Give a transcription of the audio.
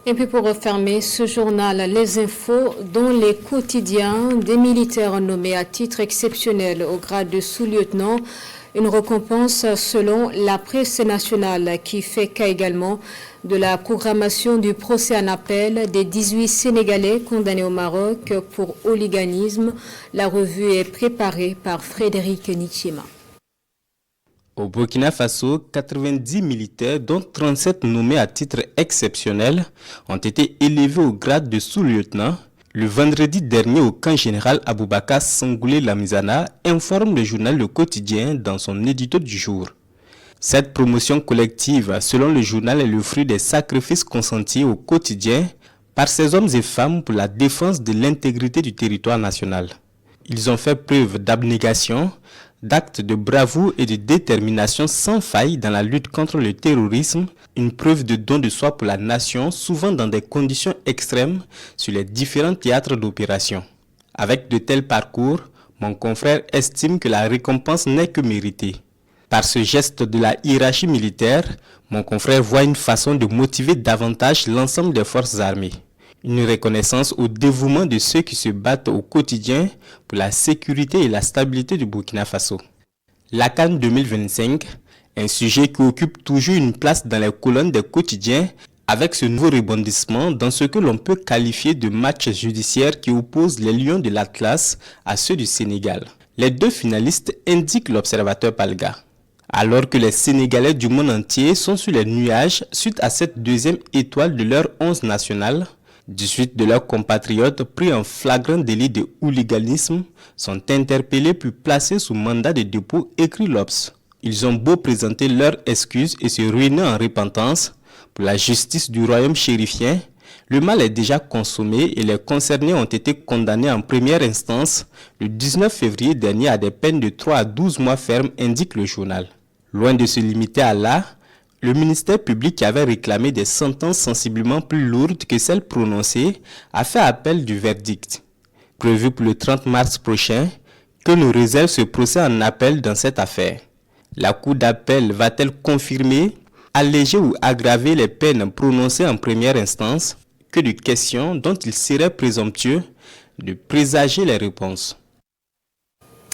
Et puis pour refermer ce journal, les infos dont les quotidiens des militaires nommés à titre exceptionnel au grade de sous-lieutenant, une récompense selon la presse nationale qui fait cas également de la programmation du procès en appel des 18 Sénégalais condamnés au Maroc pour hooliganisme. La revue est préparée par Frédéric Nichima. Au Burkina Faso, 90 militaires, dont 37 nommés à titre exceptionnel, ont été élevés au grade de sous-lieutenant. Le vendredi dernier au camp général Aboubakar Sangoulé Lamizana, informe le journal Le Quotidien dans son édito du jour. Cette promotion collective, selon le journal, est le fruit des sacrifices consentis au quotidien par ces hommes et femmes pour la défense de l'intégrité du territoire national. Ils ont fait preuve d'abnégation, d'actes de bravoure et de détermination sans faille dans la lutte contre le terrorisme, une preuve de don de soi pour la nation, souvent dans des conditions extrêmes sur les différents théâtres d'opération. Avec de tels parcours, mon confrère estime que la récompense n'est que méritée. Par ce geste de la hiérarchie militaire, mon confrère voit une façon de motiver davantage l'ensemble des forces armées. Une reconnaissance au dévouement de ceux qui se battent au quotidien pour la sécurité et la stabilité du Burkina Faso. La CAN 2025, un sujet qui occupe toujours une place dans les colonnes des quotidiens avec ce nouveau rebondissement dans ce que l'on peut qualifier de match judiciaire qui oppose les Lions de l'Atlas à ceux du Sénégal. Les deux finalistes indiquent l'observateur Palga. Alors que les Sénégalais du monde entier sont sur les nuages suite à cette deuxième étoile de leur 11 national, 18 de leurs compatriotes pris en flagrant délit de hooliganisme sont interpellés puis placés sous mandat de dépôt, écrit l'Obs. Ils ont beau présenter leurs excuses et se ruiner en repentance, pour la justice du royaume chérifien, le mal est déjà consommé et les concernés ont été condamnés en première instance le 19 février dernier à des peines de 3 à 12 mois fermes, indique le journal. Loin de se limiter à là, le ministère public qui avait réclamé des sentences sensiblement plus lourdes que celles prononcées a fait appel du verdict. Prévu pour le 30 mars prochain, que nous réserve ce procès en appel dans cette affaire. La Cour d'appel va-t-elle confirmer, alléger ou aggraver les peines prononcées en première instance? Que de questions dont il serait présomptueux de présager les réponses.